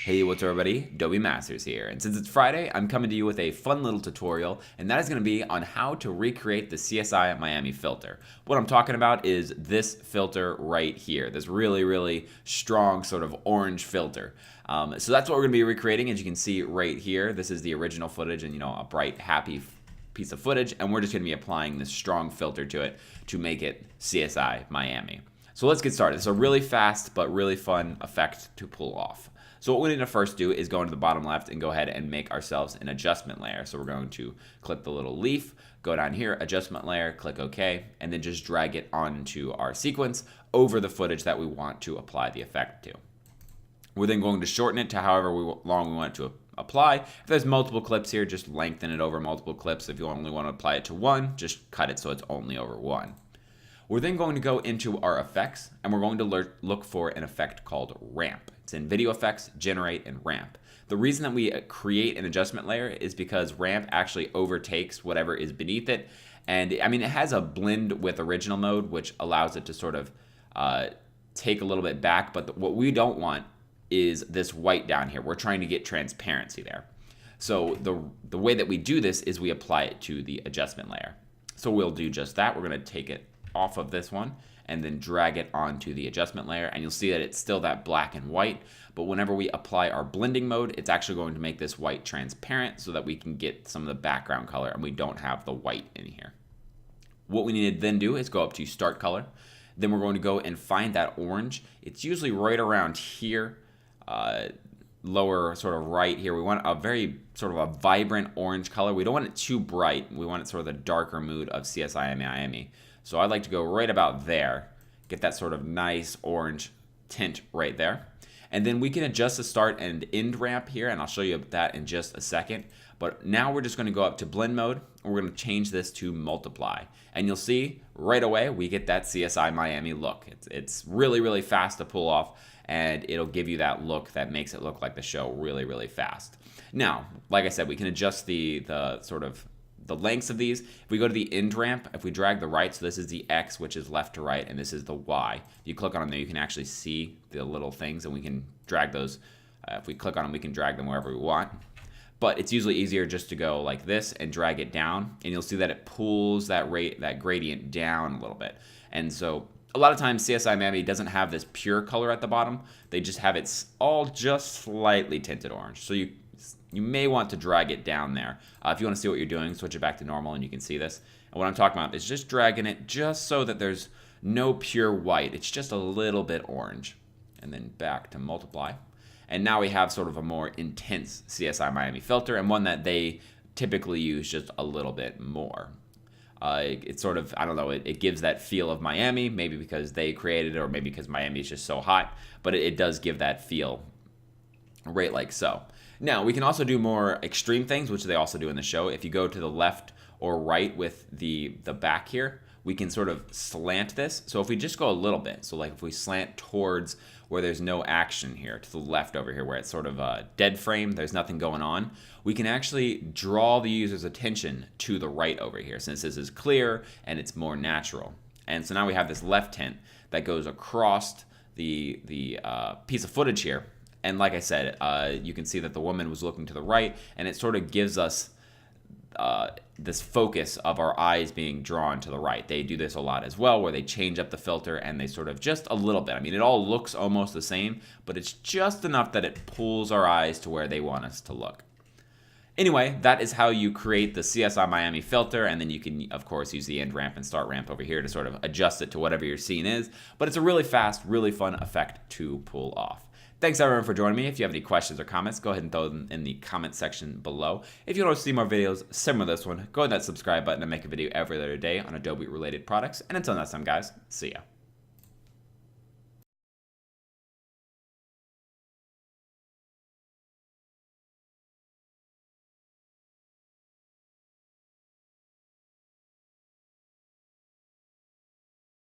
Hey, what's up everybody? Adobe Masters here, and since it's Friday, I'm coming to you with a fun little tutorial, and that is going to be on how to recreate the CSI Miami filter. What I'm talking about is this filter right here, this really strong sort of orange filter. So that's what we're going to be recreating. As you can see right here, this is the original footage and, a bright, happy piece of footage, and we're just going to be applying this strong filter to it to make it CSI Miami. So let's get started. It's a really fast but really fun effect to pull off. So what we need to first do is go into the bottom left and go ahead and make ourselves an adjustment layer. So we're going to click the little leaf, go down here, adjustment layer, click OK, and then just drag it onto our sequence over the footage that we want to apply the effect to. We're then going to shorten it to however long we want it to apply. If there's multiple clips here, just lengthen it over multiple clips. If you only want to apply it to one, just cut it so it's only over one. We're then going to go into our effects, and we're going to look for an effect called ramp. It's in video effects, generate, and ramp. The reason that we create an adjustment layer is because ramp actually overtakes whatever is beneath it. And I mean, it has a blend with original mode, which allows it to sort of take a little bit back. But what we don't want is this white down here. We're trying to get transparency there. So the way that we do this is we apply it to the adjustment layer. So we'll do just that. We're going to take it off of this one and then drag it onto the adjustment layer, and you'll see that it's still that black and white, but whenever we apply our blending mode, it's actually going to make this white transparent so that we can get some of the background color and we don't have the white in here. What we need to then do is go up to start color, then we're going to go and find that orange. It's usually right around here, lower sort of right here. We want a very sort of a vibrant orange color. We don't want it too bright. We want it sort of the darker mood of CSI Miami. So I'd like to go right about there, get that sort of nice orange tint right there. And then we can adjust the start and end ramp here, and I'll show you that in just a second. But now we're just going to go up to blend mode, and we're going to change this to multiply. And you'll see right away we get that CSI Miami look. It's really fast to pull off, and it'll give you that look that makes it look like the show really fast. Now, like I said, we can adjust the sort of the lengths of these. If we go to the end ramp, if we drag the right, so this is the X, which is left to right, and this is the Y. If you click on them there, you can actually see the little things, and we can drag those. If we click on them, we can drag them wherever we want. But it's usually easier just to go like this and drag it down, and you'll see that it pulls that gradient down a little bit. And so a lot of times CSI Miami doesn't have this pure color at the bottom. They just have it all just slightly tinted orange. So you may want to drag it down there. If you want to see what you're doing, switch it back to normal and you can see this. And what I'm talking about is just dragging it just so that there's no pure white. It's just a little bit orange. And then back to multiply. And now we have sort of a more intense CSI Miami filter, and one that they typically use just a little bit more. It's sort of, I don't know, it gives that feel of Miami, maybe because they created it or maybe because Miami is just so hot, but it does give that feel right like so. Now, we can also do more extreme things, which they also do in the show. If you go to the left or right with the back here, we can sort of slant this. So if we just go a little bit, so like if we slant towards where there's no action here, to the left over here, where it's sort of a dead frame, there's nothing going on, we can actually draw the user's attention to the right over here, since this is clear and it's more natural. And so now we have this left tint that goes across the piece of footage here. And like I said, you can see that the woman was looking to the right, and it sort of gives us this focus of our eyes being drawn to the right. They do this a lot as well, where they change up the filter and they sort of just a little bit. I mean, it all looks almost the same, but it's just enough that it pulls our eyes to where they want us to look. Anyway, that is how you create the CSI Miami filter, and then you can, of course, use the end ramp and start ramp over here to sort of adjust it to whatever your scene is. But it's a really fast, really fun effect to pull off. Thanks everyone for joining me. If you have any questions or comments, go ahead and throw them in the comment section below. If you want to see more videos similar to this one, go ahead and that subscribe button and make a video every other day on Adobe related products. And until next time, guys, see ya.